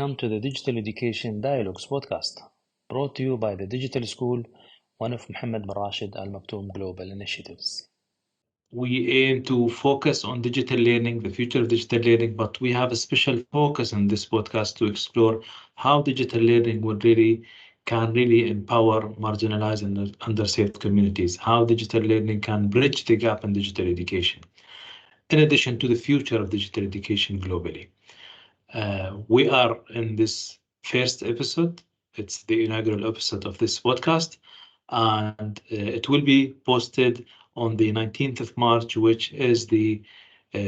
welcome to the Digital Education Dialogues podcast, brought to you by the Digital School, one of Mohammed bin Rashid Al Maktoum global initiatives. We aim to focus on digital learning, the future of digital learning, but we have a special focus in this podcast to explore how digital learning can really empower marginalized and underserved communities, how digital learning can bridge the gap in digital education, in addition to the future of digital education globally. We are in this first episode. It's the inaugural episode of this podcast, and it will be posted on the 19th of March, which is the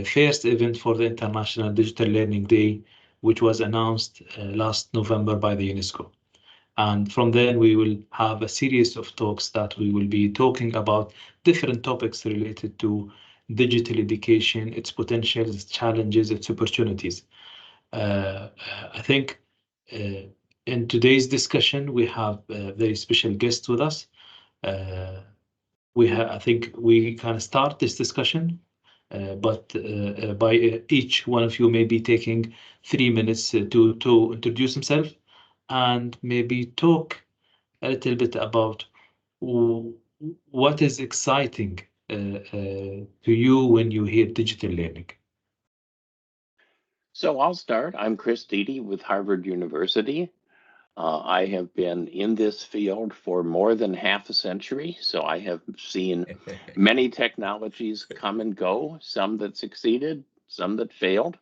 first event for the International Digital Learning Day, which was announced last November by the UNESCO. And from then we will have a series of talks that we will be talking about different topics related to digital education, its potentials, its challenges, its opportunities. I think in today's discussion, we have a very special guest with us. I think we can start this discussion, but by each one of you may be taking 3 minutes to introduce himself and maybe talk a little bit about what is exciting to you when you hear digital learning. So I'll start. I'm Chris Dede with Harvard University. I have been in this field for more than half a century, so I have seen many technologies come and go, some that succeeded, some that failed,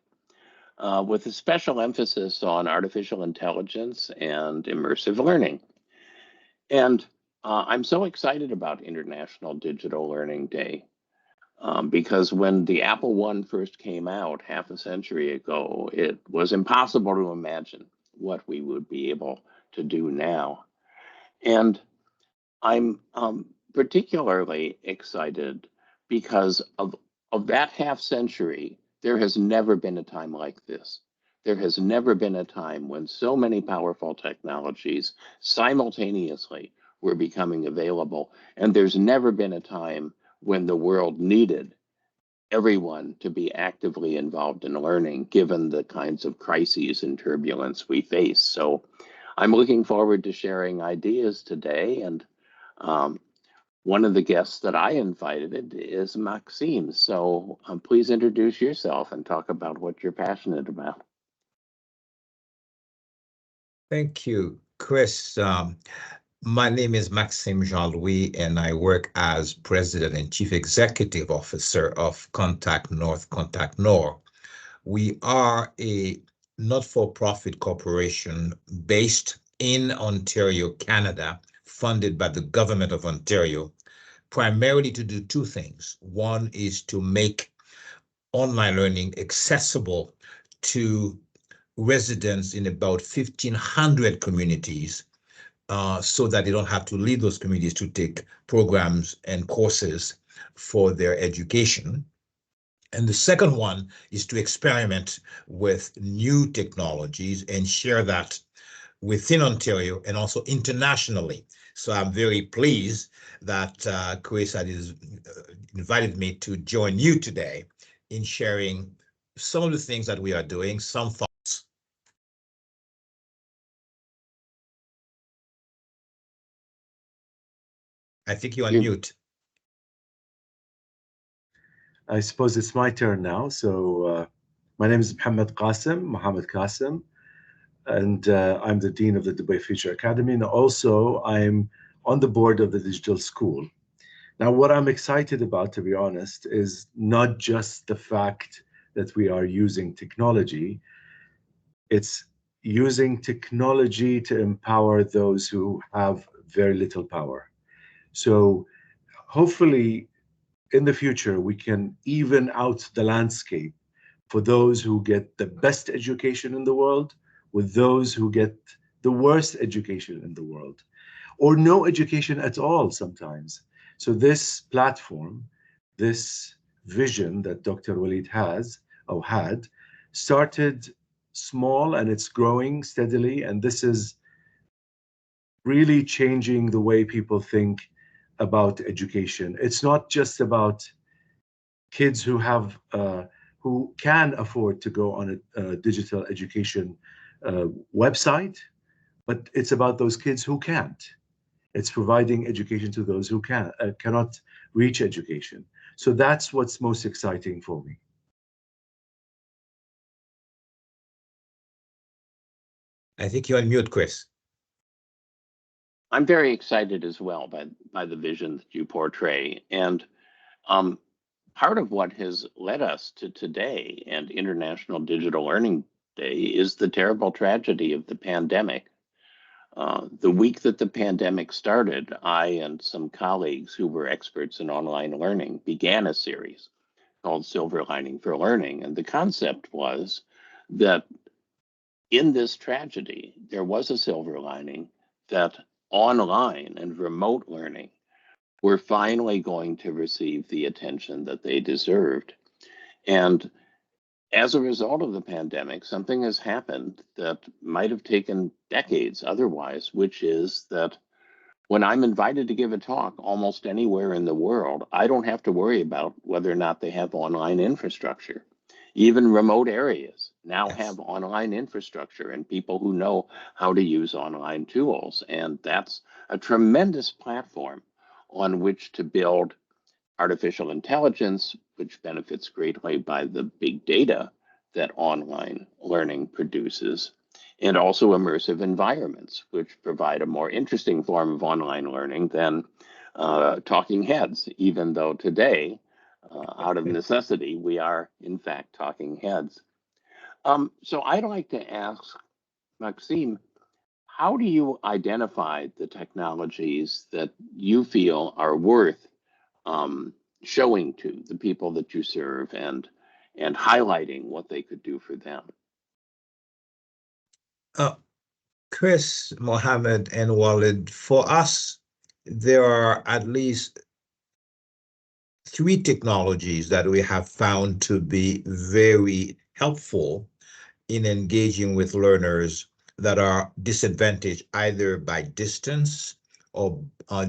with a special emphasis on artificial intelligence and immersive learning. And I'm so excited about International Digital Learning Day. Because when the Ep.1 first came out half a century ago, it was impossible to imagine what we would be able to do now. And I'm particularly excited because of that half century, there has never been a time like this. There has never been a time when so many powerful technologies simultaneously were becoming available. And there's never been a time when the world needed everyone to be actively involved in learning, given the kinds of crises and turbulence we face. So I'm looking forward to sharing ideas today. And one of the guests that I invited is Maxime. So please introduce yourself and talk about what you're passionate about. Thank you, Chris. My name is Maxime Jean-Louis, and I work as President and Chief Executive Officer of Contact North, Contact Nord. We are a not-for-profit corporation based in Ontario, Canada, funded by the Government of Ontario, primarily to do two things. One is to make online learning accessible to residents in about 1,500 communities, so that they don't have to leave those communities to take programs and courses for their education. And the second one is to experiment with new technologies and share that within Ontario and also internationally. So I'm very pleased that Chris had invited me to join you today in sharing some of the things that we are doing, some thoughts. I think you're on mute. I suppose it's my turn now. So my name is Mohammed Qasim, and I'm the Dean of the Dubai Future Academy. And also I'm on the board of the Digital School. Now, what I'm excited about, to be honest, is not just the fact that we are using technology. It's using technology to empower those who have very little power. So hopefully in the future, we can even out the landscape for those who get the best education in the world with those who get the worst education in the world, or no education at all sometimes. So this platform, this vision that Dr. Walid had, started small and it's growing steadily. And this is really changing the way people think about education. It's not just about kids who can afford to go on a digital education website, but it's about those kids who can't. It's providing education to those who cannot reach education. So that's what's most exciting for me. I think you're on mute, Chris. I'm very excited as well by the vision that you portray. And part of what has led us to today and International Digital Learning Day is the terrible tragedy of the pandemic. The week that the pandemic started, I and some colleagues who were experts in online learning began a series called Silver Lining for Learning. And the concept was that in this tragedy, there was a silver lining that online and remote learning were finally going to receive the attention that they deserved. And as a result of the pandemic, something has happened that might have taken decades otherwise, which is that when I'm invited to give a talk almost anywhere in the world, I don't have to worry about whether or not they have online infrastructure. Even remote areas now have online infrastructure and people who know how to use online tools. And that's a tremendous platform on which to build artificial intelligence, which benefits greatly by the big data that online learning produces, and also immersive environments, which provide a more interesting form of online learning than talking heads, even though today, out of necessity, we are in fact talking heads. So I'd like to ask Maxime, how do you identify the technologies that you feel are worth showing to the people that you serve and highlighting what they could do for them? Chris, Mohammed, and Walid, for us, there are at least 3 technologies that we have found to be very helpful in engaging with learners that are disadvantaged either by distance or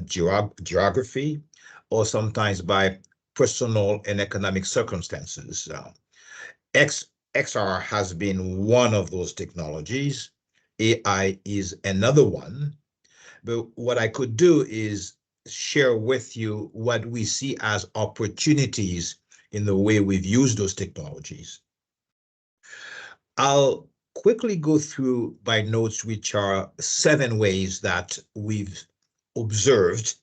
geography, or sometimes by personal and economic circumstances. XR has been one of those technologies. AI is another one. But what I could do is share with you what we see as opportunities in the way we've used those technologies. I'll quickly go through my notes, which are 7 ways that we've observed.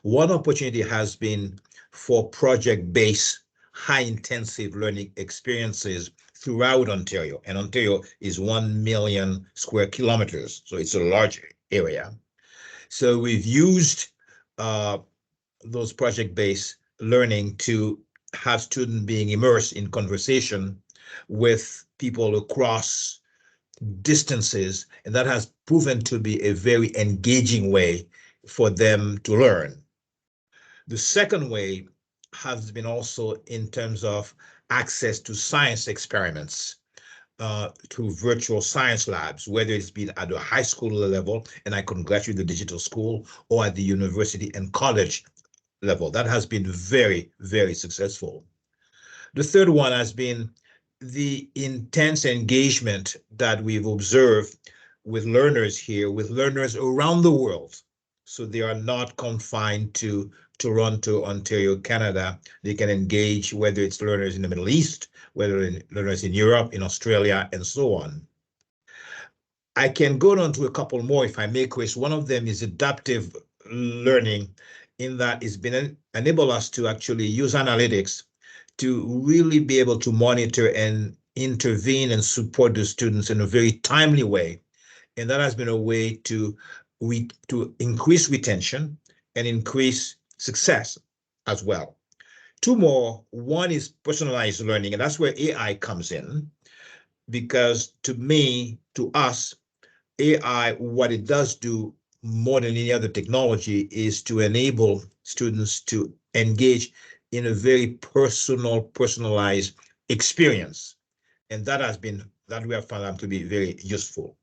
One opportunity has been for project-based, high-intensive learning experiences throughout Ontario. And Ontario is 1 million square kilometers, so it's a large area. So we've used those project-based learning to have students being immersed in conversation with people across distances, and that has proven to be a very engaging way for them to learn. The second way has been also in terms of access to science experiments through virtual science labs, whether it's been at the high school level, and I congratulate the digital school, or at the university and college level. That has been very, very successful. The third one has been the intense engagement that we've observed with learners here, with learners around the world. So they are not confined to Toronto, Ontario, Canada. They can engage, whether it's learners in the Middle East, whether learners in Europe, in Australia, and so on. I can go on to a couple more if I may, Chris. One of them is adaptive learning, in that it's been enable us to actually use analytics to really be able to monitor and intervene and support the students in a very timely way. And that has been a way to increase retention and increase success as well. 2 more. One is personalized learning, and that's where AI comes in, because to us, AI, what it does do more than any other technology is to enable students to engage in a very personalized experience. And that we have found to be very useful.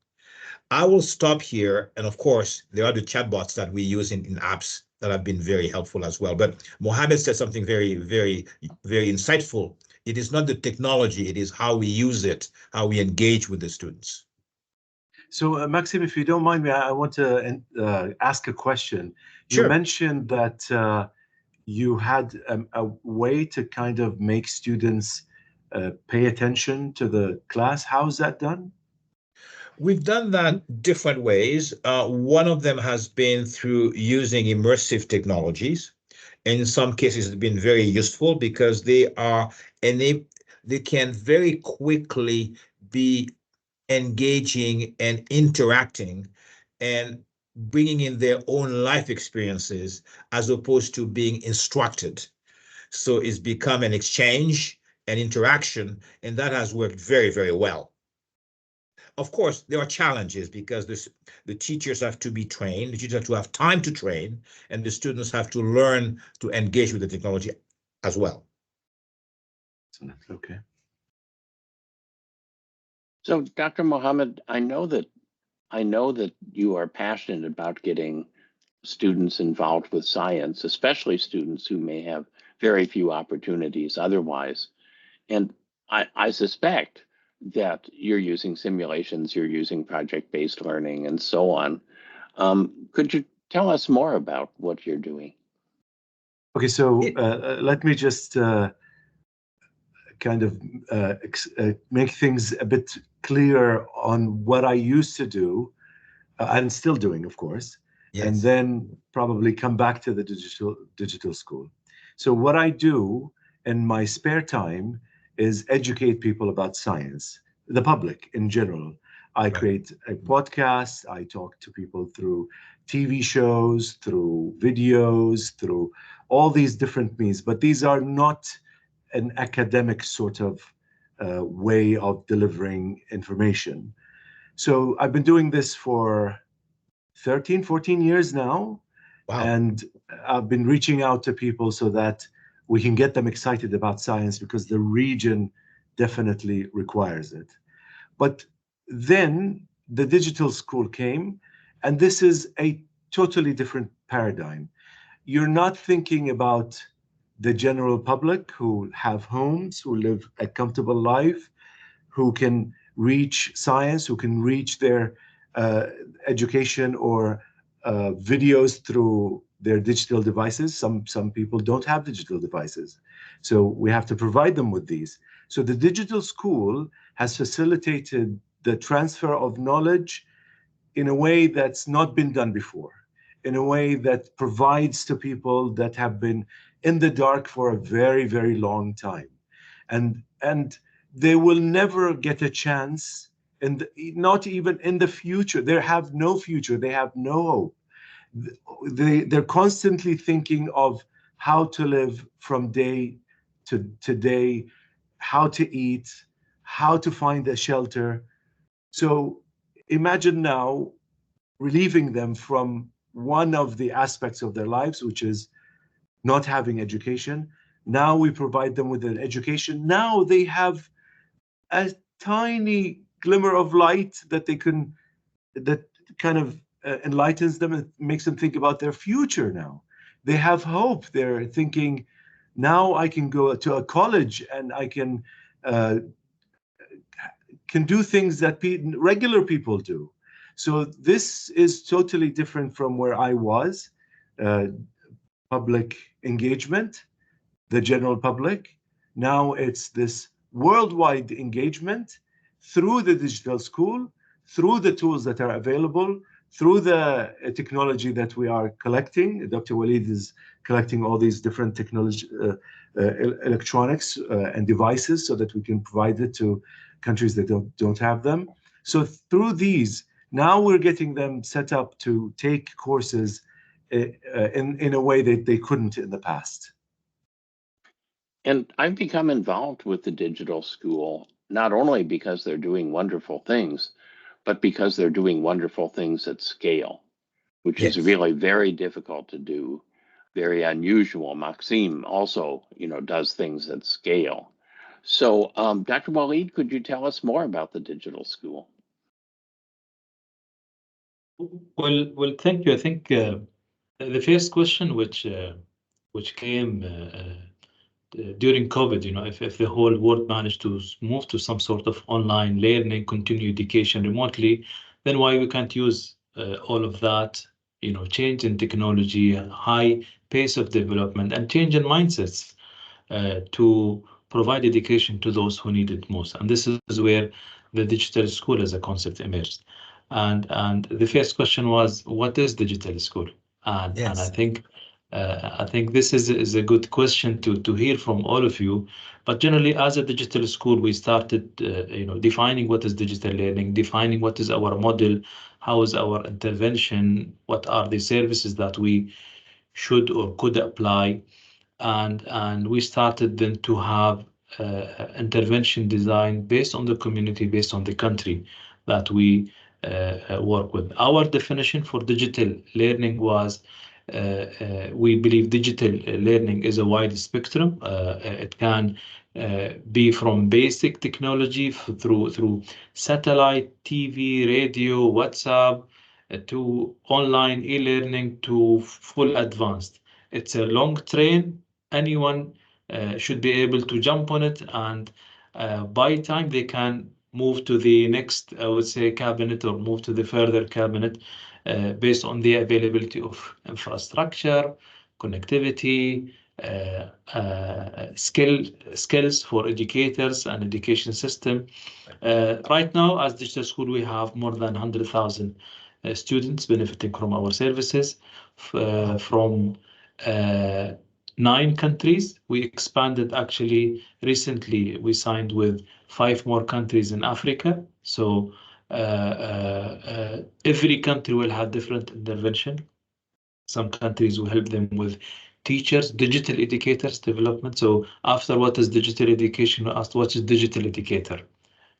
I will stop here. And of course, there are the chatbots that we use in apps that have been very helpful as well. But Mohammed said something very, very, very insightful. It is not the technology, it is how we use it, how we engage with the students. So, Maxim, if you don't mind me, I want to ask a question. Sure. You mentioned that you had a way to kind of make students pay attention to the class. How's that done? We've done that different ways. One of them has been through using immersive technologies. In some cases, it's been very useful because they can very quickly be engaging and interacting and bringing in their own life experiences as opposed to being instructed. So it's become an exchange, an interaction, and that has worked very, very well. Of course, there are challenges because the teachers have to be trained, the teachers have to have time to train, and the students have to learn to engage with the technology as well. Okay. So, Dr. Mohammed, I know that you are passionate about getting students involved with science, especially students who may have very few opportunities otherwise. And I suspect that you're using simulations, you're using project-based learning, and so on. Could you tell us more about what you're doing? Okay, so let me just kind of make things a bit clearer on what I used to do, and still doing, of course, Yes. and then probably come back to the digital school. So what I do in my spare time is educate people about science, the public in general. I create a podcast, I talk to people through TV shows, through videos, through all these different means, but these are not an academic sort of way of delivering information. So I've been doing this for 13, 14 years now. Wow. And I've been reaching out to people so that we can get them excited about science because the region definitely requires it. But then the digital school came, and this is a totally different paradigm. You're not thinking about the general public who have homes, who live a comfortable life, who can reach science, who can reach their education or videos through their digital devices. Some people don't have digital devices. So we have to provide them with these. So the digital school has facilitated the transfer of knowledge in a way that's not been done before, in a way that provides to people that have been in the dark for a very, very long time. And they will never get a chance, and not even in the future. They have no future. They have no hope. They're constantly thinking of how to live from day to day, how to eat, how to find a shelter. So imagine now relieving them from one of the aspects of their lives, which is not having education. Now we provide them with an education. Now they have a tiny glimmer of light that kind of enlightens them and makes them think about their future now. They have hope. They're thinking, now I can go to a college and I can do things that regular people do. So this is totally different from where I was. Public engagement, the general public. Now it's this worldwide engagement through the digital school, through the tools that are available, through the technology that we are collecting. Dr. Walid is collecting all these different technology, electronics and devices so that we can provide it to countries that don't have them. So through these, now we're getting them set up to take courses in a way that they couldn't in the past. And I've become involved with the digital school, not only because they're doing wonderful things, but because they're doing wonderful things at scale, which is really very difficult to do, very unusual. Maxime also, does things at scale. So, Dr. Walid, could you tell us more about the digital school? Well, thank you. I think the first question which came during COVID, if the whole world managed to move to some sort of online learning, continue education remotely, then why we can't use all of that, change in technology, high pace of development, and change in mindsets to provide education to those who need it most. And this is where the digital school as a concept emerged. And the first question was, what is digital school? And Yes. I think this is a good question to hear from all of you. But generally, as a digital school, we started, defining what is digital learning, defining what is our model, how is our intervention, what are the services that we should or could apply, and we started then to have intervention design based on the community, based on the country that we work with. Our definition for digital learning was we believe digital learning is a wide spectrum. It can be from basic technology through satellite, TV, radio, WhatsApp, to online e-learning to full advanced. It's a long train. Anyone should be able to jump on it, and by time they can move to the next, I would say, cabinet, or move to the further cabinet based on the availability of infrastructure, connectivity, skills for educators and education system. Right now, as digital school, we have more than 100,000 students benefiting from our services from 9 countries. We expanded actually recently. We signed with 5 more countries in Africa. So every country will have different intervention. Some countries will help them with teachers, digital educators development. So after what is digital education, we asked what is digital educator?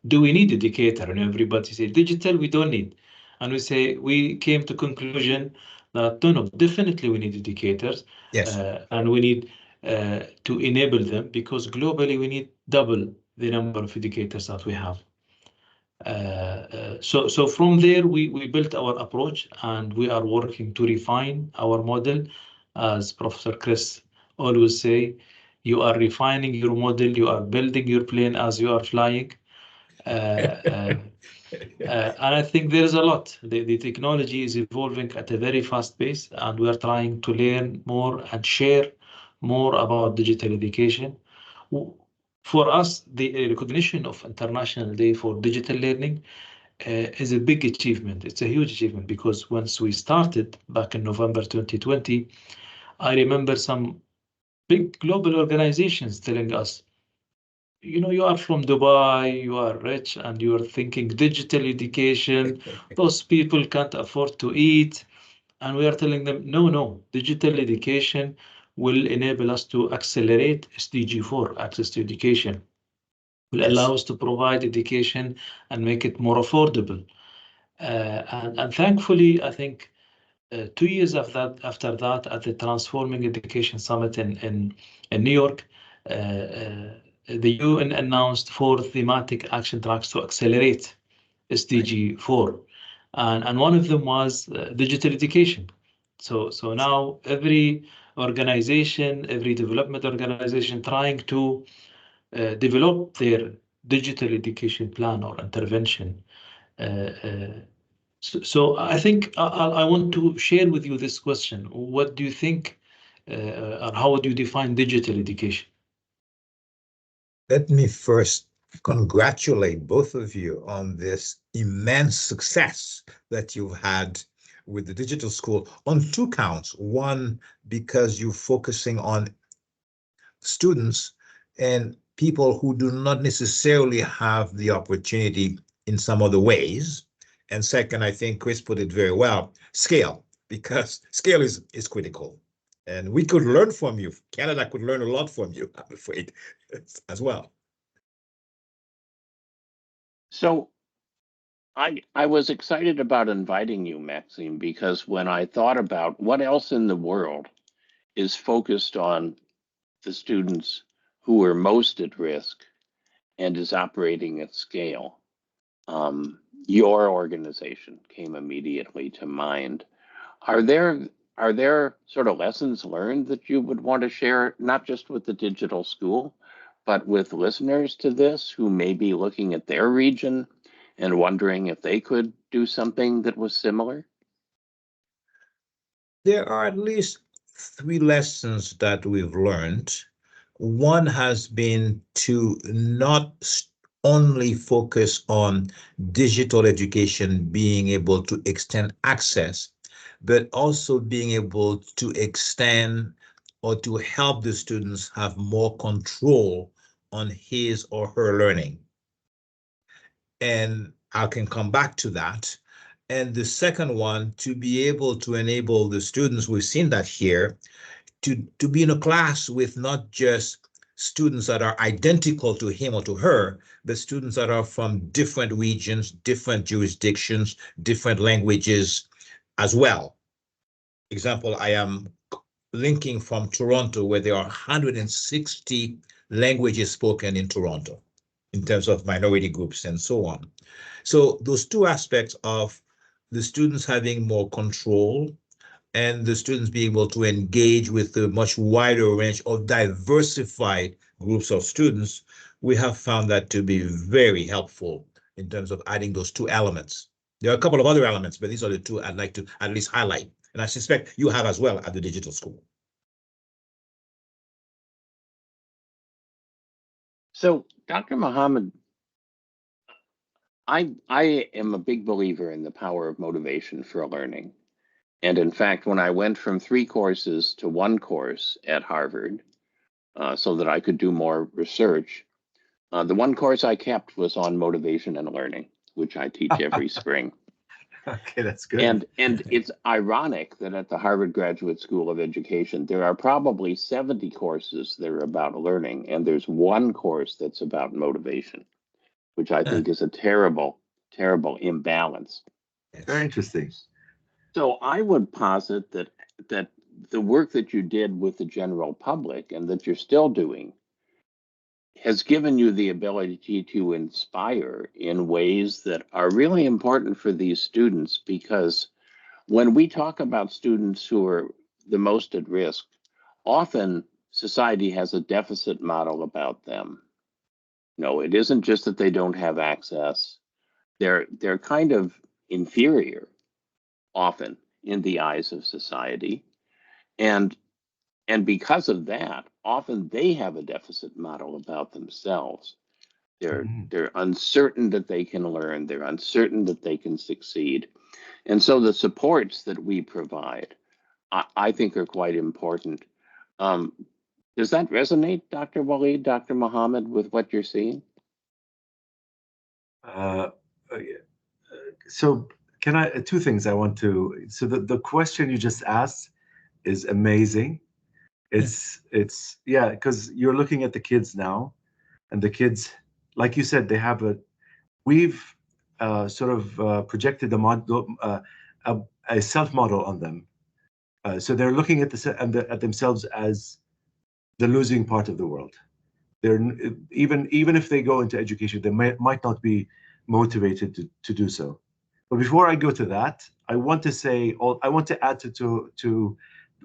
Do we need educator? And everybody say digital, we don't need. And we came to conclusion that no, definitely we need educators. Yes. And we need to enable them, because globally we need double the number of educators that we have. So from there, we built our approach, and we are working to refine our model. As Professor Chris always say, you are refining your model, you are building your plane as you are flying. And I think there's a lot. The technology is evolving at a very fast pace, and we are trying to learn more and share more about digital education. For us, the recognition of International Day for Digital Learning is a big achievement. It's a huge achievement, because once we started back in November 2020, I remember some big global organizations telling us, you are from Dubai, you are rich, and you are thinking digital education. Those people can't afford to eat. And we are telling them, no, digital education will enable us to accelerate SDG 4, access to education, will allow us to provide education and make it more affordable. And thankfully, I think 2 years after that, at the Transforming Education Summit in New York, the UN announced 4 thematic action tracks to accelerate SDG 4, and one of them was digital education. So now every organization, every development organization trying to develop their digital education plan or intervention. So I think I want to share with you this question. What do you think, or how would you define digital education? Let me first congratulate both of you on this immense success that you've had with the digital school on 2 counts. One, because you're focusing on students and people who do not necessarily have the opportunity in some other ways. And second, I think Chris put it very well, scale, because scale is critical. And we could learn from you. Canada could learn a lot from you, I'm afraid, as well. So I was excited about inviting you, Maxime, because when I thought about what else in the world is focused on the students who are most at risk and is operating at scale, your organization came immediately to mind. Are there sort of lessons learned that you would want to share, not just with the digital school, but with listeners to this who may be looking at their region and wondering if they could do something that was similar? There are at least 3 lessons that we've learned. One has been to not only focus on digital education being able to extend access, but also being able to extend or to help the students have more control on his or her learning. And I can come back to that. And the second one, to be able to enable the students, we've seen that here, to be in a class with not just students that are identical to him or to her, but students that are from different regions, different jurisdictions, different languages as well. Example, I am linking from Toronto, where there are 160 languages spoken in Toronto in terms of minority groups and so on. So those two aspects of the students having more control and the students being able to engage with a much wider range of diversified groups of students, we have found that to be very helpful in terms of adding those two elements. There are a couple of other elements, but these are the two I'd like to at least highlight. And I suspect you have as well at the digital school. So, Dr. Muhammad, I am a big believer in the power of motivation for learning. And in fact, when I went from 3 courses to 1 course at Harvard, so that I could do more research, the 1 course I kept was on motivation and learning, which I teach every spring. Okay, that's good. And it's ironic that at the Harvard Graduate School of Education, there are probably 70 courses that are about learning, and there's 1 course that's about motivation, which I think is a terrible, terrible imbalance. Very interesting. So I would posit that the work that you did with the general public and that you're still doing has given you the ability to inspire in ways that are really important for these students, because when we talk about students who are the most at risk, often society has a deficit model about them. No, it isn't just that they don't have access. They're kind of inferior often in the eyes of society. And because of that, often they have a deficit model about themselves. They're uncertain that they can learn. They're uncertain that they can succeed. And so the supports that we provide, I think, are quite important. Does that resonate, Dr. Waleed, Dr. Muhammad, with what you're seeing? So can I, 2 things I want to, so the question you just asked is amazing. It's yeah, because you're looking at the kids now, and the kids, like you said, they have we've sort of projected a self model on them. So they're looking at at themselves as the losing part of the world. They're even if they go into education, they might not be motivated to do so. But before I go to that, I want to add to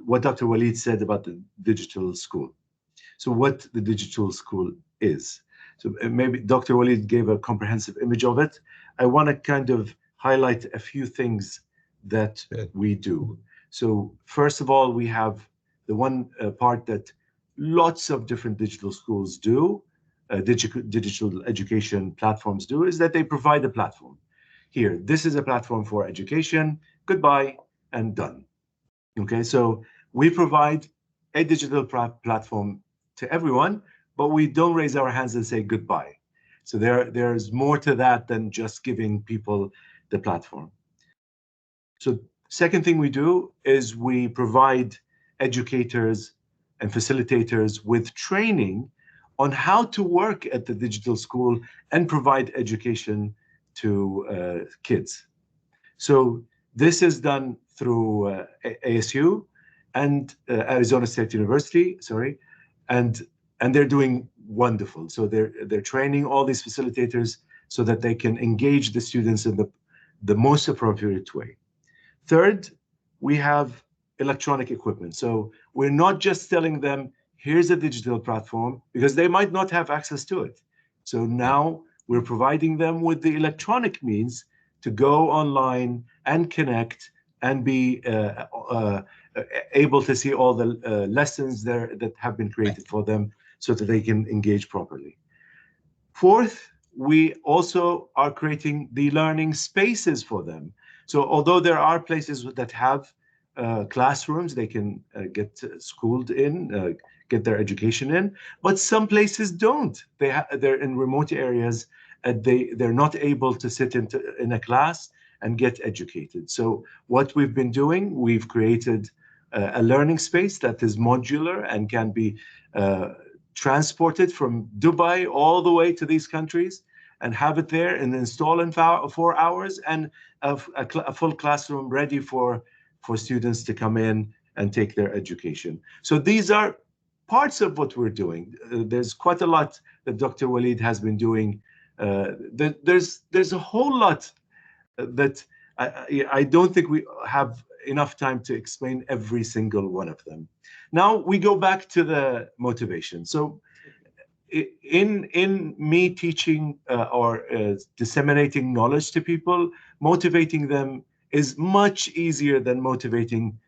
what Dr. Waleed said about the digital school. So what the digital school is. So maybe Dr. Waleed gave a comprehensive image of it. I want to kind of highlight a few things that we do. So first of all, we have the one part that lots of different digital schools do, digital education platforms do, is that they provide a platform. Here, this is a platform for education, goodbye, and done. Okay, so we provide a digital platform to everyone, but we don't raise our hands and say goodbye. So there's more to that than just giving people the platform. So second thing we do is we provide educators and facilitators with training on how to work at the digital school and provide education to kids. So this is done through ASU and Arizona State University, and they're doing wonderful. So they're training all these facilitators so that they can engage the students in the most appropriate way. Third, we have electronic equipment. So we're not just telling them, here's a digital platform, because they might not have access to it. So now We're providing them with the electronic means to go online and connect and be able to see all the lessons there that have been created for them so that they can engage properly. Fourth, we also are creating the learning spaces for them. So although there are places that have classrooms they can get schooled in, get their education in, but some places don't. They're in remote areas and they're not able to sit in a class and get educated. So what we've been doing, we've created a learning space that is modular and can be transported from Dubai all the way to these countries and have it there and install in 4 hours, and a full classroom ready for students to come in and take their education. So these are parts of what we're doing. There's quite a lot that Dr. Waleed has been doing. There's a whole lot that I don't think we have enough time to explain every single one of them. Now we go back to the motivation. So in me teaching or disseminating knowledge to people, motivating them is much easier than motivating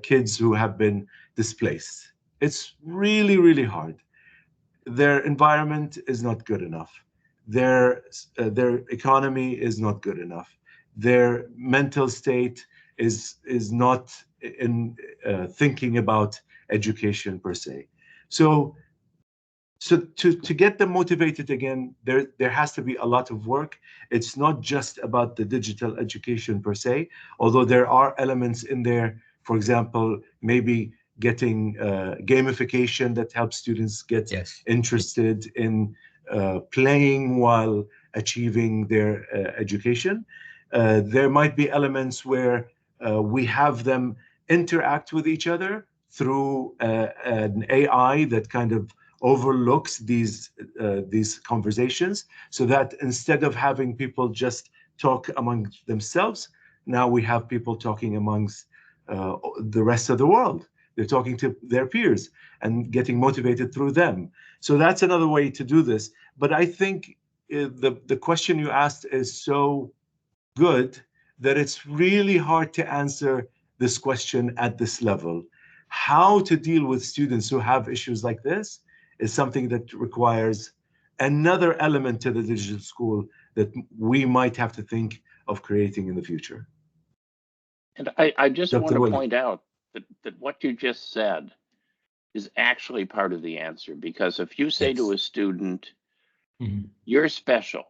kids who have been displaced. It's really, really hard. Their environment is not good enough. Their economy is not good enough. Their mental state is not in thinking about education per se. So to get them motivated again, there has to be a lot of work. It's not just about the digital education per se, although there are elements in there, for example, maybe getting gamification that helps students get interested in playing while achieving their education. There might be elements where we have them interact with each other through an AI that kind of overlooks these conversations, so that instead of having people just talk among themselves, now we have people talking amongst the rest of the world. They're talking to their peers and getting motivated through them. So that's another way to do this. But I think the question you asked is so good that it's really hard to answer this question at this level. How to deal with students who have issues like this is something that requires another element to the digital school that we might have to think of creating in the future. And I just want to point out that what you just said is actually part of the answer, because if you say to a student, you're special,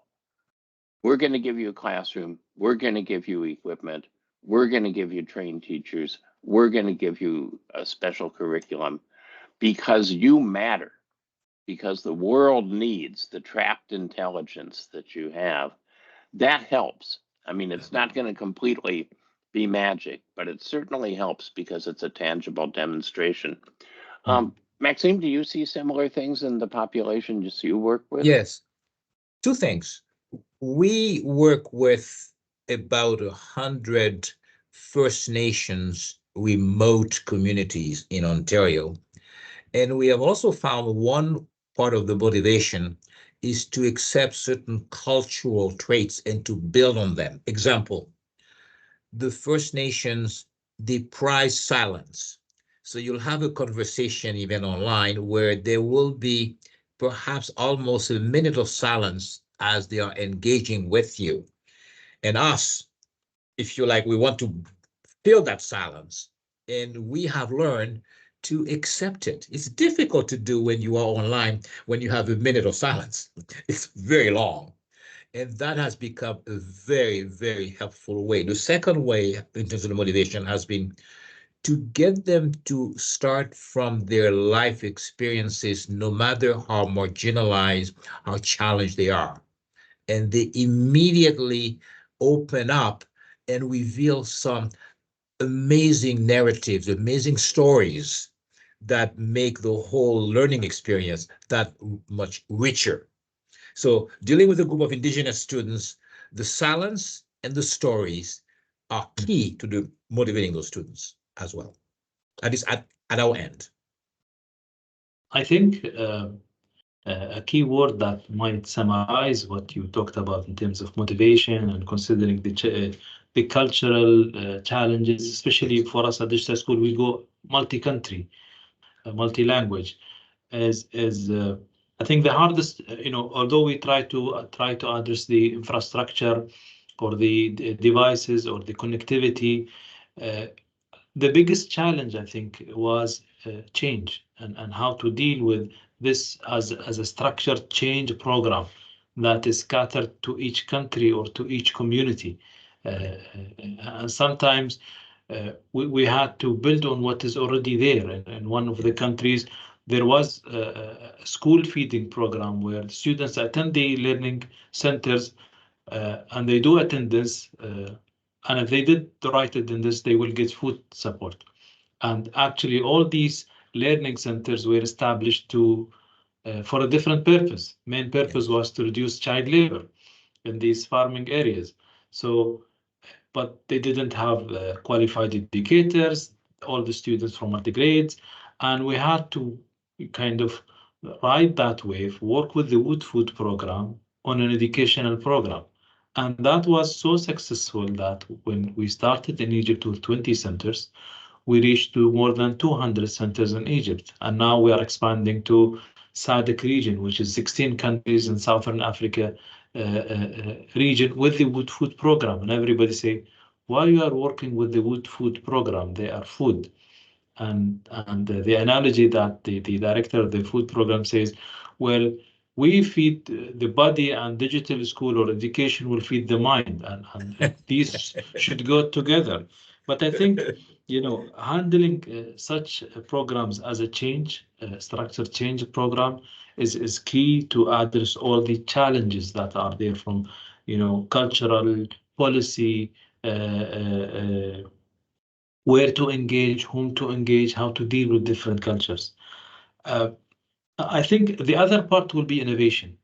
we're going to give you a classroom, we're going to give you equipment, we're going to give you trained teachers, we're going to give you a special curriculum because you matter, because the world needs the trapped intelligence that you have, that helps. I mean, it's not going to completely be magic, but it certainly helps because it's a tangible demonstration. Maxime, do you see similar things in the population just you work with? Yes, two things. We work with about 100 First Nations remote communities in Ontario. And we have also found one part of the motivation is to accept certain cultural traits and to build on them. Example, the First Nations, they prize silence. So you'll have a conversation even online where there will be perhaps almost a minute of silence as they are engaging with you. And us, if you like, we want to fill that silence. And we have learned to accept it. It's difficult to do when you are online, when you have a minute of silence. It's very long. And that has become a very, very helpful way. The second way, in terms of the motivation, has been to get them to start from their life experiences, no matter how marginalized, how challenged they are. And they immediately open up and reveal some amazing narratives, amazing stories that make the whole learning experience that much richer. So dealing with a group of Indigenous students, the silence and the stories are key to motivating those students as well. That is at our end. I think a key word that might summarize what you talked about in terms of motivation and considering the cultural challenges, especially for us at digital school, we go multi-country, multi-language, is I think the hardest, although we try to address the infrastructure or the devices or the connectivity, the biggest challenge, I think, was change and how to deal with this as a structured change program that is scattered to each country or to each community. And sometimes we had to build on what is already there. In one of the countries, there was a school feeding program where the students attend the learning centers and they do attendance. And if they did the right attendance, they will get food support. And actually, all these learning centers were established for a different purpose. Main purpose was to reduce child labor in these farming areas. So, but they didn't have qualified educators, all the students from multi grades, and we had to kind of ride that wave, work with the Wood Food program on an educational program. And that was so successful that when we started in Egypt with 20 centers, we reached to more than 200 centers in Egypt. And now we are expanding to SADC region, which is 16 countries in Southern Africa region with the Wood Food program. And everybody say, why you are working with the Wood Food program? They are food. And the analogy that the director of the food program says, well, we feed the body and digital school or education will feed the mind, and these should go together. But I think, handling such programs as a structured change program is key to address all the challenges that are there from, cultural, policy, where to engage, whom to engage, how to deal with different cultures. I think the other part will be innovation.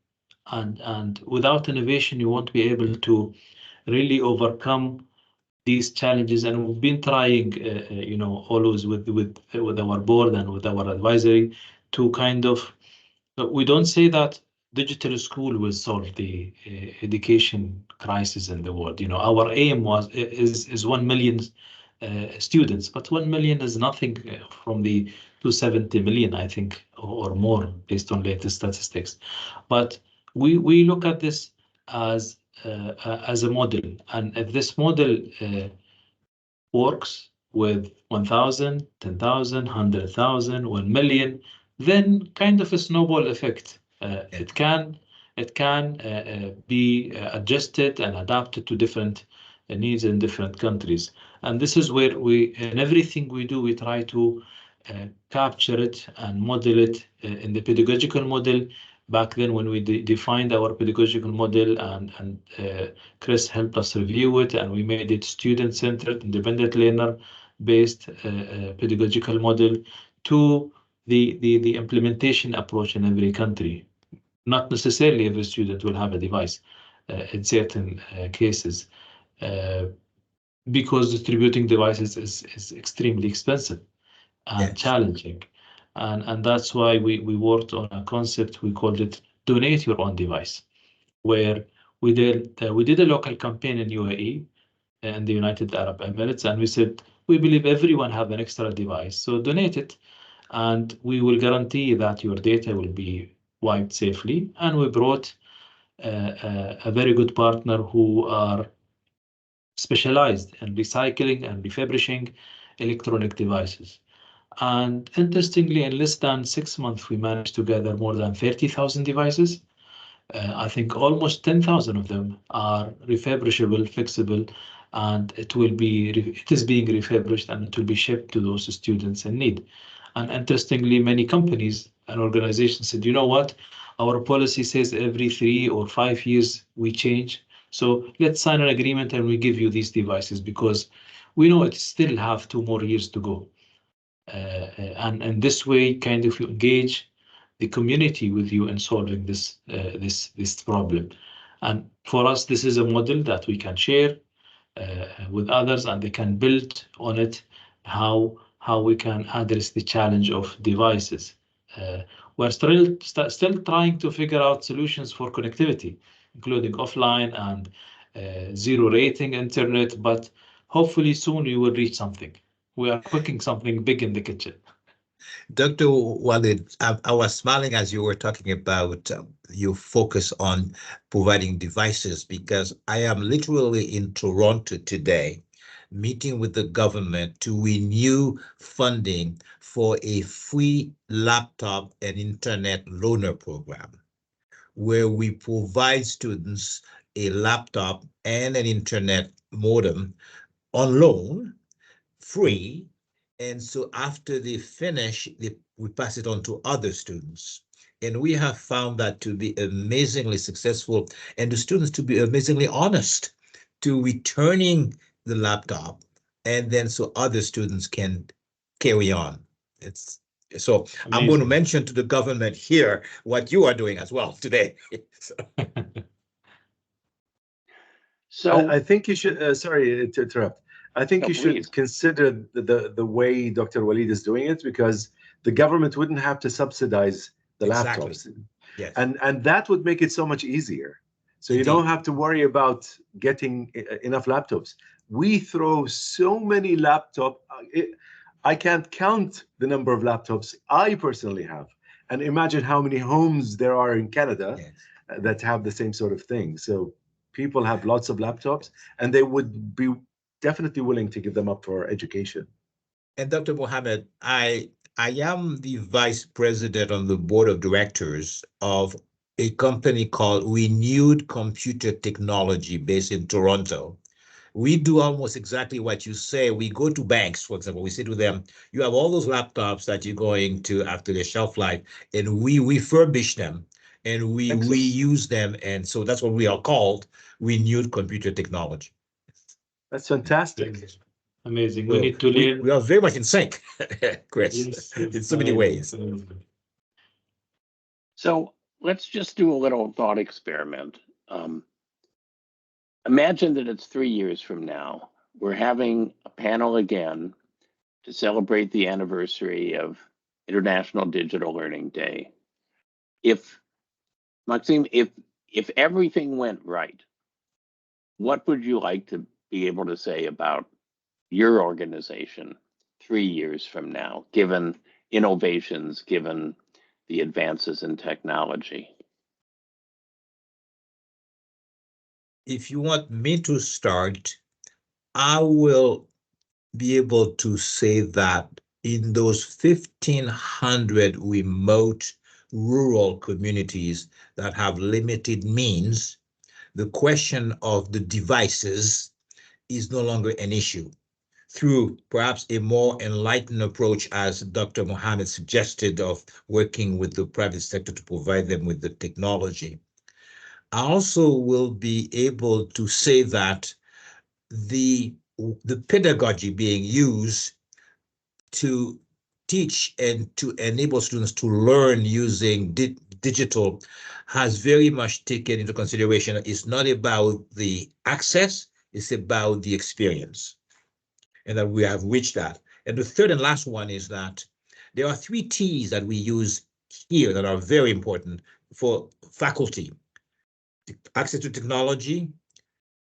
And without innovation, you won't be able to really overcome these challenges. And we've been trying, always with our board and with our advisory to kind of, we don't say that digital school will solve the education crisis in the world. Our aim is 1 million students, but 1 million is nothing from the 270 million, I think, or more based on latest statistics. But we look at this as a model, and if this model works with 1,000, 10,000, 100,000, 1 million, then kind of a snowball effect. It can be adjusted and adapted to different needs in different countries. And this is where in everything we do, we try to capture it and model it in the pedagogical model. Back then, when we defined our pedagogical model, and Chris helped us review it, and we made it student-centered, independent learner-based pedagogical model to the implementation approach in every country. Not necessarily every student will have a device in certain cases, because distributing devices is extremely expensive and challenging. And that's why we worked on a concept, we called it donate your own device, where we did a local campaign in UAE and the United Arab Emirates, and we said, we believe everyone have an extra device, so donate it, and we will guarantee that your data will be wiped safely. And we brought a very good partner who are specialized in recycling and refurbishing electronic devices. And interestingly, in less than 6 months, we managed to gather more than 30,000 devices. I think almost 10,000 of them are refurbishable, fixable, and it is being refurbished, and it will be shipped to those students in need. And interestingly, many companies and organizations said, you know what, our policy says every 3 or 5 years we change. So let's sign an agreement and we give you these devices, because we know it still have 2 more years to go. And this way, kind of, you engage the community with you in solving this problem. And for us, this is a model that we can share with others, and they can build on it how we can address the challenge of devices. We're still trying to figure out solutions for connectivity, including offline and zero rating internet, but hopefully soon we will reach something. We are cooking something big in the kitchen. Dr. Walid, I was smiling as you were talking about your focus on providing devices, because I am literally in Toronto today, meeting with the government to renew funding for a free laptop and internet loaner program, where we provide students a laptop and an internet modem on loan, free. And so after they finish, we pass it on to other students. And we have found that to be amazingly successful, and the students to be amazingly honest to returning the laptop, and then so other students can carry on. It's so Amazing. I'm going to mention to the government here what you are doing as well today. So I think you should, sorry to interrupt. I think No, you should please. consider the way Dr. Walid is doing it, because the government wouldn't have to subsidize the Exactly. laptops. Yes. And that would make it so much easier. So you Indeed. don't have to worry about getting enough laptops. We throw so many laptops. I can't count the number of laptops I personally have. And imagine how many homes there are in Canada Yes. that have the same sort of thing. So people have lots of laptops, and they would be definitely willing to give them up for education. And Dr. Mohammed, I am the vice president on the board of directors of a company called Renewed Computer Technology based in Toronto. We do almost exactly what you say. We go to banks, for example, we say to them, you have all those laptops that you're going to after their shelf life, and we refurbish them and we Excellent. reuse them. And so that's what we are called, Renewed Computer Technology. That's fantastic. Amazing. So We need to learn. we are very much in sync, Chris, Yes, in so many ways. So let's just do a little thought experiment. Imagine that it's 3 years from now. We're having a panel again to celebrate the anniversary of International Digital Learning Day. Maxime, if everything went right, what would you like to be able to say about your organization 3 years from now, given innovations, given the advances in technology? If you want me to start, I will be able to say that in those 1,500 remote rural communities that have limited means, the question of the devices is no longer an issue. Through perhaps a more enlightened approach, as Dr. Mohammed suggested, of working with the private sector to provide them with the technology. I also will be able to say that the pedagogy being used to teach and to enable students to learn using digital has very much taken into consideration. It's not about the access, it's about the experience, and that we have reached that. And the third and last one is that there are 3 T's that we use here that are very important for faculty: access to technology,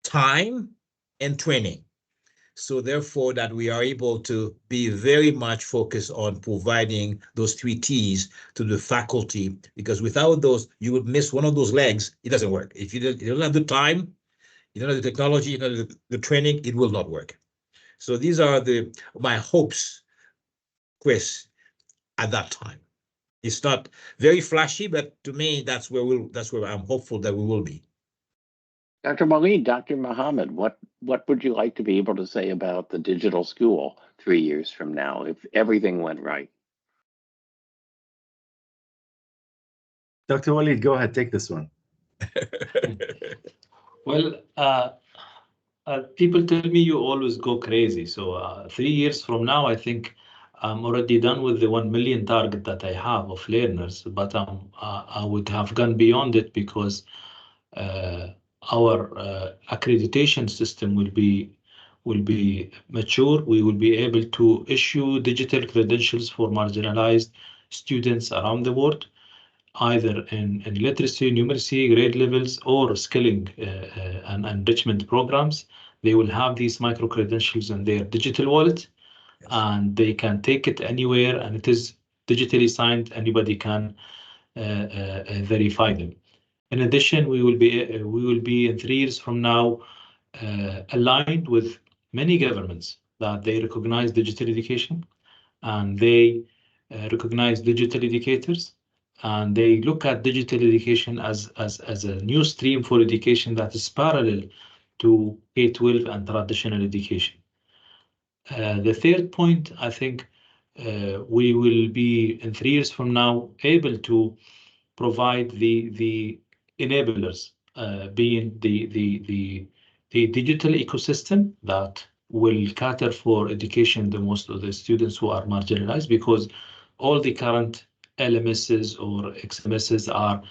time, and training. So therefore, that we are able to be very much focused on providing those 3 T's to the faculty, because without those, you would miss one of those legs. It doesn't work. If you don't have the time, you don't have the technology, you don't have the training, it will not work. So these are my hopes, Chris, at that time. It's not very flashy, but to me, that's where I'm hopeful that we will be. Dr. Walid, Dr. Mohammed, what would you like to be able to say about the digital school 3 years from now, if everything went right? Dr. Walid, go ahead, take this one. Well, people tell me you always go crazy. So 3 years from now, I think I'm already done with the 1 million target that I have of learners, but I would have gone beyond it, because our accreditation system will be mature. We will be able to issue digital credentials for marginalized students around the world. either in literacy, numeracy, grade levels, or skilling and enrichment programs. They will have these micro credentials in their digital wallet, and they can take it anywhere, and it is digitally signed. Anybody can verify them. In addition, we will be in 3 years from now aligned with many governments that they recognize digital education, and they recognize digital educators, and they look at digital education as a new stream for education that is parallel to K-12 and traditional education. The third point, I think we will be in 3 years from now able to provide the enablers, being the digital ecosystem that will cater for education the most of the students who are marginalized, because all the current LMSs or XMSs are,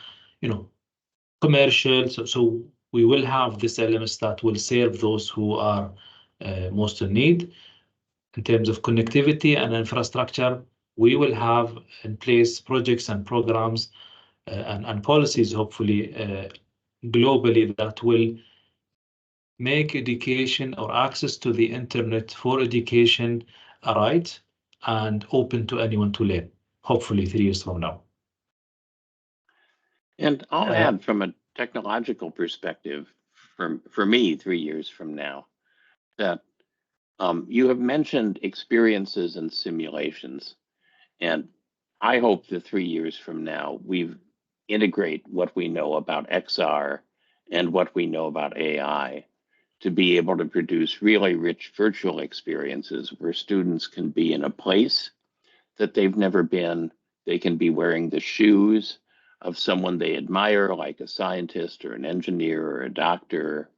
commercial. So we will have this LMS that will serve those who are most in need. In terms of connectivity and infrastructure, we will have in place projects and programs and policies, hopefully globally, that will make education or access to the internet for education a right and open to anyone to learn, hopefully 3 years from now. And I'll add, from a technological perspective, for me, 3 years from now, that you have mentioned experiences and simulations, and I hope that 3 years from now we integrate what we know about XR and what we know about AI to be able to produce really rich virtual experiences where students can be in a place that they've never been. They can be wearing the shoes of someone they admire, like a scientist or an engineer or a doctor,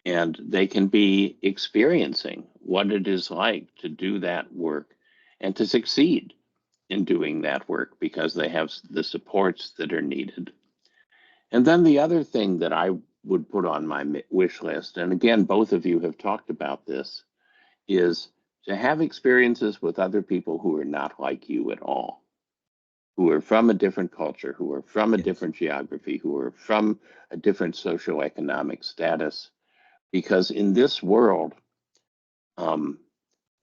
and they can be experiencing what it is like to do that work and to succeed in doing that work because they have the supports that are needed. And then the other thing that I would put on my wish list, and again, both of you have talked about this, is to have experiences with other people who are not like you at all, who are from a different culture, who are from a different geography, who are from a different socioeconomic status. Because in this world,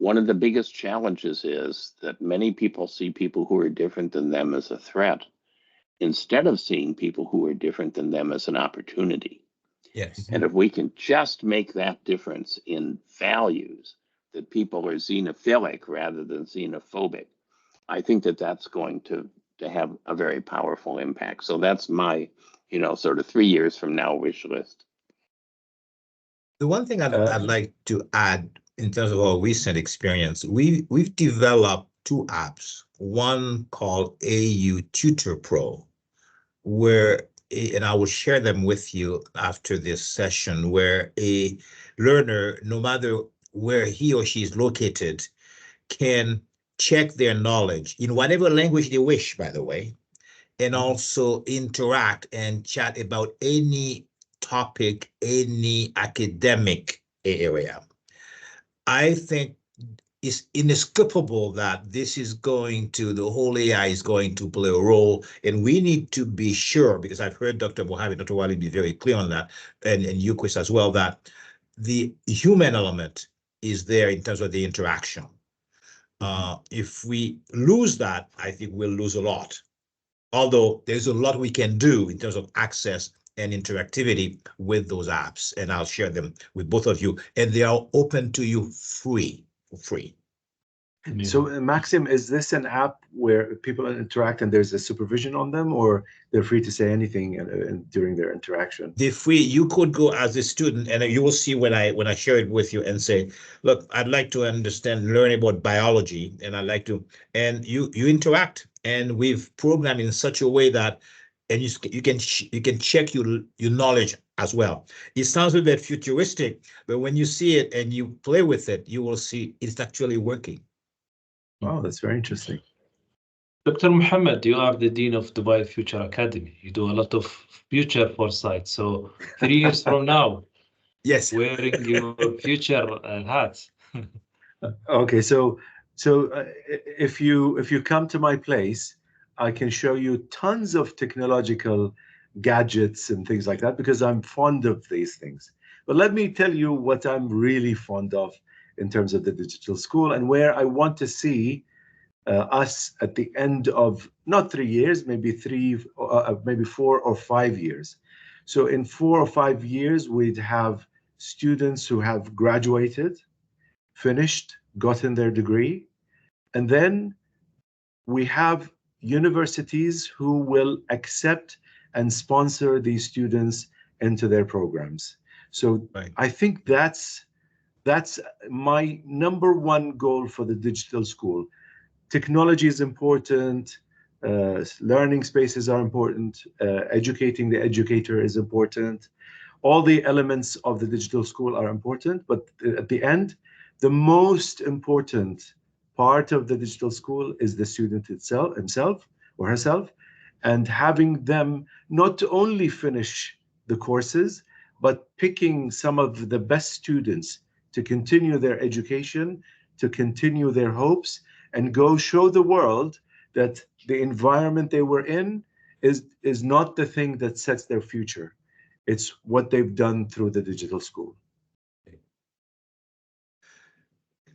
one of the biggest challenges is that many people see people who are different than them as a threat, instead of seeing people who are different than them as an opportunity. Yes. And if we can just make that difference in values, that people are xenophilic rather than xenophobic, I think that that's going to have a very powerful impact. So that's my, sort of 3 years from now wish list. The one thing I'd like to add in terms of our recent experience, we've developed 2 apps, one called AU Tutor Pro, and I will share them with you after this session, where a learner, no matter where he or she is located, can check their knowledge in whatever language they wish, by the way, and also interact and chat about any topic, any academic area. I think it's inescapable that the whole AI is going to play a role, and we need to be sure, because I've heard Dr. Mohammed, Dr. Wali be very clear on that, and you, Chris, as well, that the human element is there in terms of the interaction. If we lose that, I think we'll lose a lot. Although there's a lot we can do in terms of access and interactivity with those apps, and I'll share them with both of you, and they are open to you for free. So, Maxim, is this an app where people interact and there's a supervision on them, or they're free to say anything during their interaction? They're free. You could go as a student, and you will see when I share it with you and say, look, I'd like to learn about biology, and I'd like to, and you interact, and we've programmed in such a way that, and you can check your knowledge as well. It sounds a bit futuristic, but when you see it and you play with it, you will see it's actually working. Oh, that's very interesting. Dr. Mohammed, you are the Dean of Dubai Future Academy. You do a lot of future foresight. So 3 years from now, yes, wearing your future hats. Okay, so if you come to my place, I can show you tons of technological gadgets and things like that because I'm fond of these things. But let me tell you what I'm really fond of in terms of the digital school and where I want to see us at the end of not 3 years, maybe maybe 4 or 5 years. So in 4 or 5 years, we'd have students who have graduated, finished, gotten their degree, and then we have universities who will accept and sponsor these students into their programs. So Right. I think that's my number one goal for the digital school. Technology is important, learning spaces are important, educating the educator is important. All the elements of the digital school are important, but at the end, the most important part of the digital school is the student himself or herself, and having them not only finish the courses, but picking some of the best students to continue their education, to continue their hopes, and go show the world that the environment they were in is not the thing that sets their future. It's what they've done through the digital school.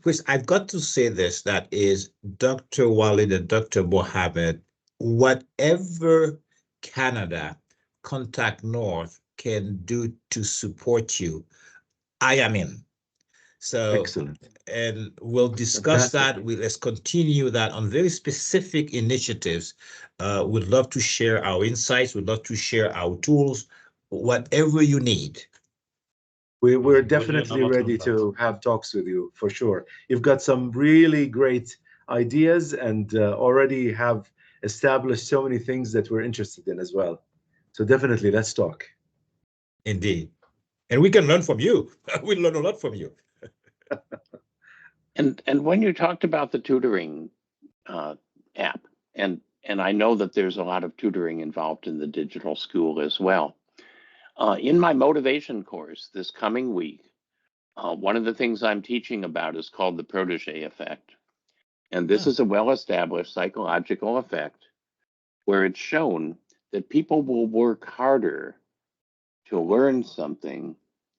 Chris, I've got to say this, that is Dr. Walid and Dr. Mohammed, whatever Canada Contact North can do to support you, I am in. So, Excellent. and we'll discuss that. Let's continue that on very specific initiatives. We'd love to share our insights. We'd love to share our tools, whatever you need. We're definitely ready to have talks with you for sure. You've got some really great ideas and already have established so many things that we're interested in as well. So definitely, let's talk. Indeed. And we can learn from you. We learn a lot from you. And when you talked about the tutoring app, and I know that there's a lot of tutoring involved in the digital school as well. In my motivation course this coming week, one of the things I'm teaching about is called the protege effect. And this is a well-established psychological effect where it's shown that people will work harder to learn something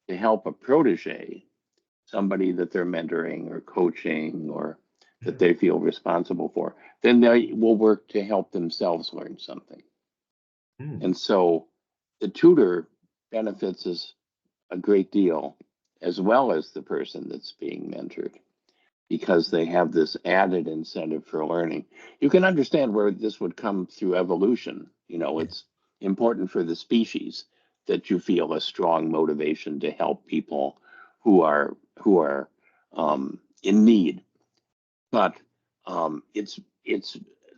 to help a protege, somebody that they're mentoring or coaching or that they feel responsible for, then they will work to help themselves learn something. And so the tutor benefits us a great deal, as well as the person that's being mentored, because they have this added incentive for learning. You can understand where this would come through evolution. You know, it's important for the species that you feel a strong motivation to help people who are in need. But it's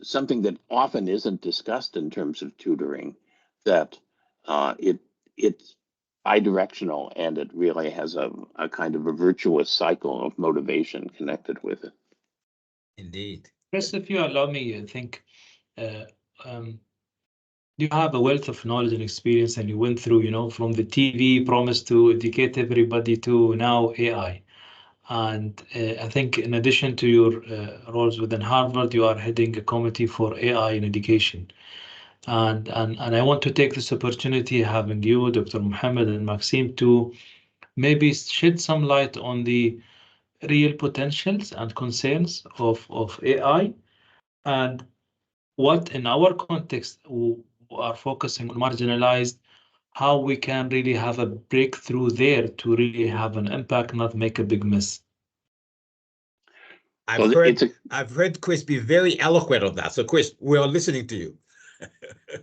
something that often isn't discussed in terms of tutoring, that it's bidirectional, and it really has a kind of a virtuous cycle of motivation connected with it. Indeed. Chris, if you allow me, I think you have a wealth of knowledge and experience, and you went through, you know, from the TV promise to educate everybody to now AI. And I think in addition to your roles within Harvard, you are heading a committee for AI in education. And I want to take this opportunity, having you, Dr. Mohammed and Maxime, to maybe shed some light on the real potentials and concerns of AI, and what in our context we are focusing on marginalized, how we can really have a breakthrough there to really have an impact, not make a big mess. I've heard Chris be very eloquent on that. So Chris, we are listening to you.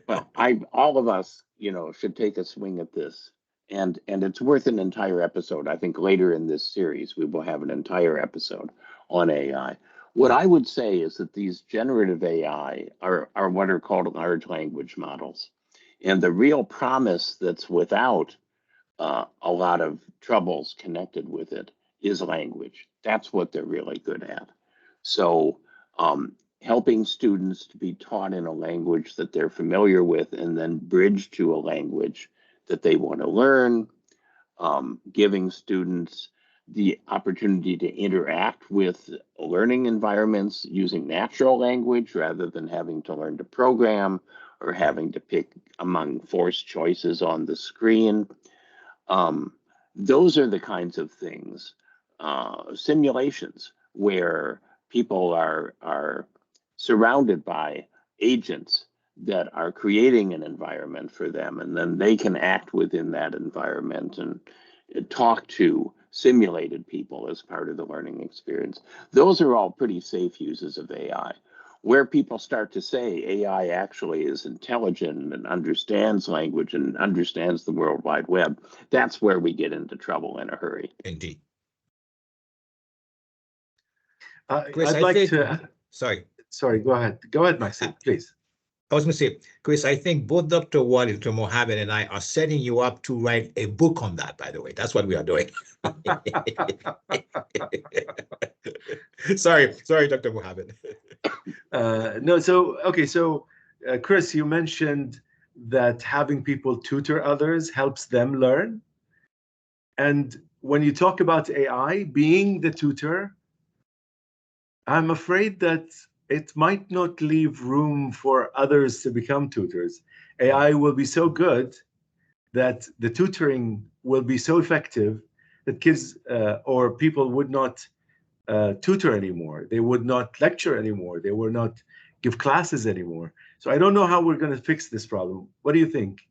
Well, all of us, you know, should take a swing at this. And it's worth an entire episode. I think later in this series, we will have an entire episode on AI. What I would say is that these generative AI are what are called large language models. And the real promise that's without a lot of troubles connected with it is language. That's what they're really good at. So helping students to be taught in a language that they're familiar with and then bridge to a language that they want to learn, giving students the opportunity to interact with learning environments using natural language rather than having to learn to program or having to pick among forced choices on the screen. Those are the kinds of things, simulations where people are surrounded by agents that are creating an environment for them, and then they can act within that environment and talk to simulated people as part of the learning experience. Those are all pretty safe uses of AI. Where people start to say AI actually is intelligent and understands language and understands the World Wide Web, that's where we get into trouble in a hurry. Indeed. Chris, I'd like to. Sorry, go ahead. Go ahead, Maxime, please. I was going to say, Chris, I think both Dr. Walid, Dr. Mohammed, and I are setting you up to write a book on that, by the way. That's what we are doing. Sorry, Dr. Mohammed. No, so Chris, you mentioned that having people tutor others helps them learn. And when you talk about AI being the tutor, I'm afraid that it might not leave room for others to become tutors. AI will be so good that the tutoring will be so effective that kids or people would not tutor anymore. They would not lecture anymore. They would not give classes anymore. So I don't know how we're going to fix this problem. What do you think?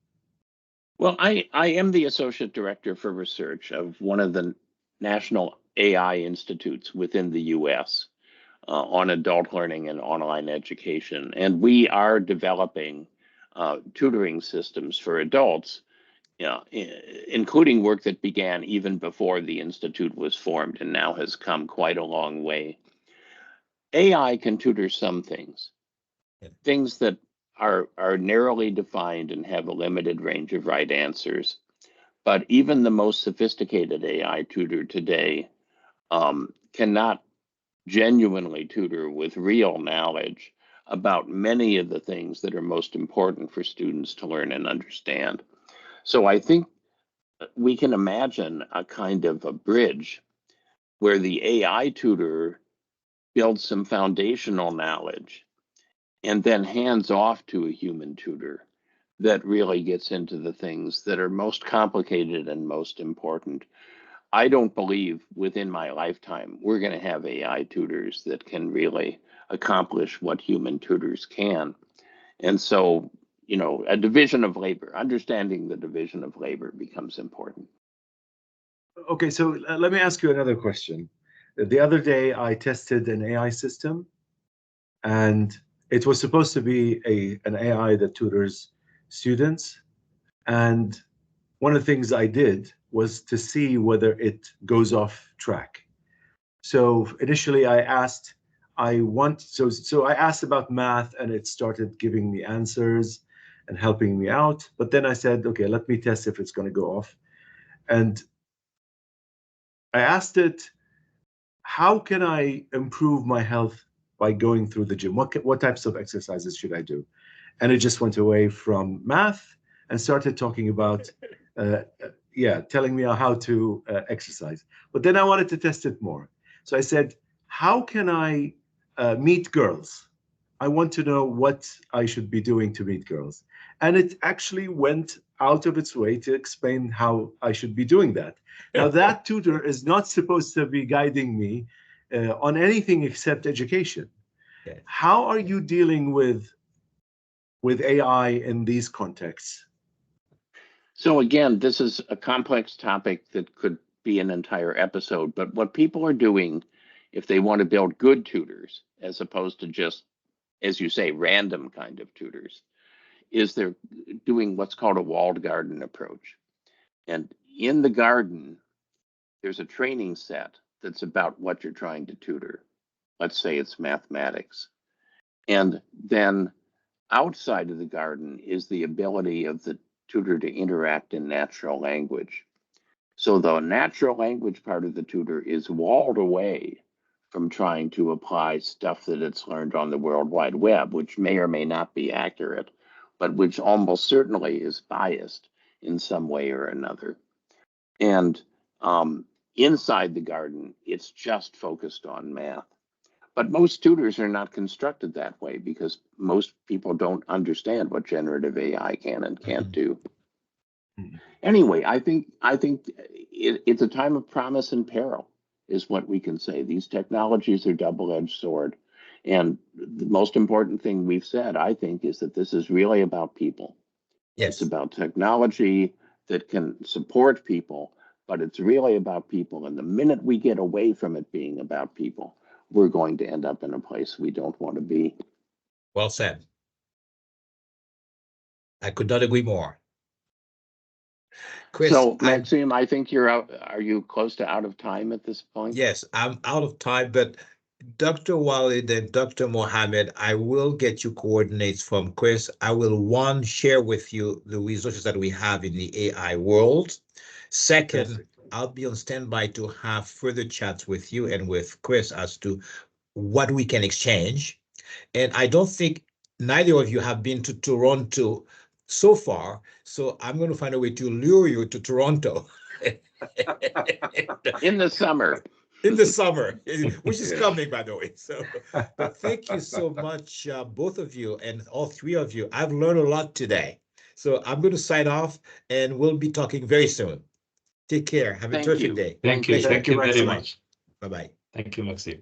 Well, I am the Associate Director for Research of one of the national AI institutes within the US on adult learning and online education. And we are developing tutoring systems for adults, including work that began even before the institute was formed and now has come quite a long way. AI can tutor some things, things that are narrowly defined and have a limited range of right answers. But even the most sophisticated AI tutor today cannot genuinely tutor with real knowledge about many of the things that are most important for students to learn and understand. So I think we can imagine a kind of a bridge where the AI tutor builds some foundational knowledge and then hands off to a human tutor that really gets into the things that are most complicated and most important. I don't believe within my lifetime we're going to have AI tutors that can really accomplish what human tutors can. And so, a division of labor, understanding the division of labor becomes important. Okay, so let me ask you another question. The other day, I tested an AI system, and it was supposed to be an AI that tutors students. And one of the things I did was to see whether it goes off track. So initially, I asked about math, and it started giving me answers and helping me out. But then I said, okay, let me test if it's going to go off. And I asked it, how can I improve my health by going through the gym? What types of exercises should I do? And it just went away from math and started talking about, telling me how to exercise. But then I wanted to test it more. So I said, how can I meet girls? I want to know what I should be doing to meet girls. And it actually went out of its way to explain how I should be doing that. Now, that tutor is not supposed to be guiding me on anything except education. Yes. How are you dealing with AI in these contexts? So again, this is a complex topic that could be an entire episode, but what people are doing if they want to build good tutors, as opposed to just, as you say, random kind of tutors, is they're doing what's called a walled garden approach. And in the garden, there's a training set that's about what you're trying to tutor. Let's say it's mathematics. And then outside of the garden is the ability of the tutor to interact in natural language. So the natural language part of the tutor is walled away from trying to apply stuff that it's learned on the World Wide Web, which may or may not be accurate, but which almost certainly is biased in some way or another. And inside the garden, it's just focused on math. But most tutors are not constructed that way because most people don't understand what generative AI can and can't do. Anyway, I think it's a time of promise and peril, is what we can say. These technologies are double-edged sword. And the most important thing we've said, I think, is that this is really about people. Yes. It's about technology that can support people, but it's really about people. And the minute we get away from it being about people, we're going to end up in a place we don't want to be. Well said. I could not agree more. Chris, so, Maxime, I think you're out. Are you close to out of time at this point? Yes, I'm out of time, but Dr. Walid and Dr. Mohammed, I will get you coordinates from Chris. I will, share with you the resources that we have in the AI world. Second, Fantastic. I'll be on standby to have further chats with you and with Chris as to what we can exchange. And I don't think neither of you have been to Toronto so far, so I'm going to find a way to lure you to Toronto. In the summer. In the summer, which is coming, by the way. So, but thank you so much, both of you and all three of you. I've learned a lot today. So I'm going to sign off and we'll be talking very soon. Take care. Have a terrific day. Thank you. Thank you very much. Bye-bye. Thank you, Maxime.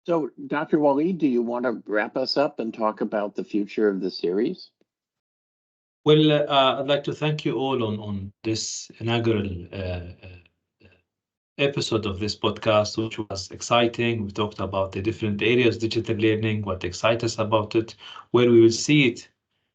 So, Dr. Walid, do you want to wrap us up and talk about the future of the series? Well, I'd like to thank you all on this inaugural episode of this podcast, which was exciting. We talked about the different areas of digital learning, what excites us about it, where we will see it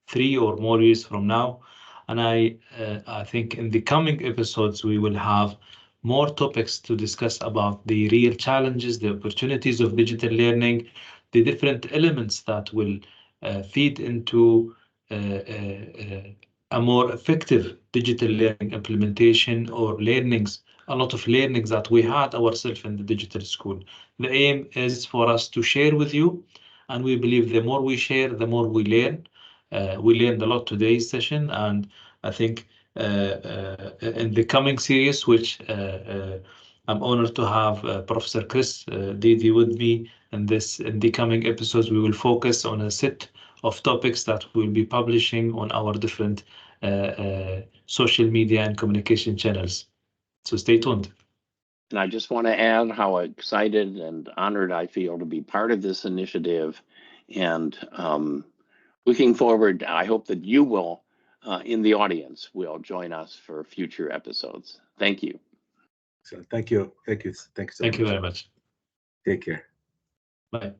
3 or more years from now. And I think in the coming episodes, we will have more topics to discuss about the real challenges, the opportunities of digital learning, the different elements that will feed into a more effective digital learning implementation or learnings, a lot of learnings that we had ourselves in the digital school. The aim is for us to share with you, and we believe the more we share, the more we learn. We learned a lot today's session, and I think in the coming series, which I'm honored to have Professor Chris Dede with me in the coming episodes, we will focus on a set of topics that we'll be publishing on our different social media and communication channels. So stay tuned. And I just want to add how excited and honored I feel to be part of this initiative. And looking forward, I hope that you will, in the audience, will join us for future episodes. Thank you. So thank you. Thank you. Thank you so much. Thank you very much. Take care. Bye.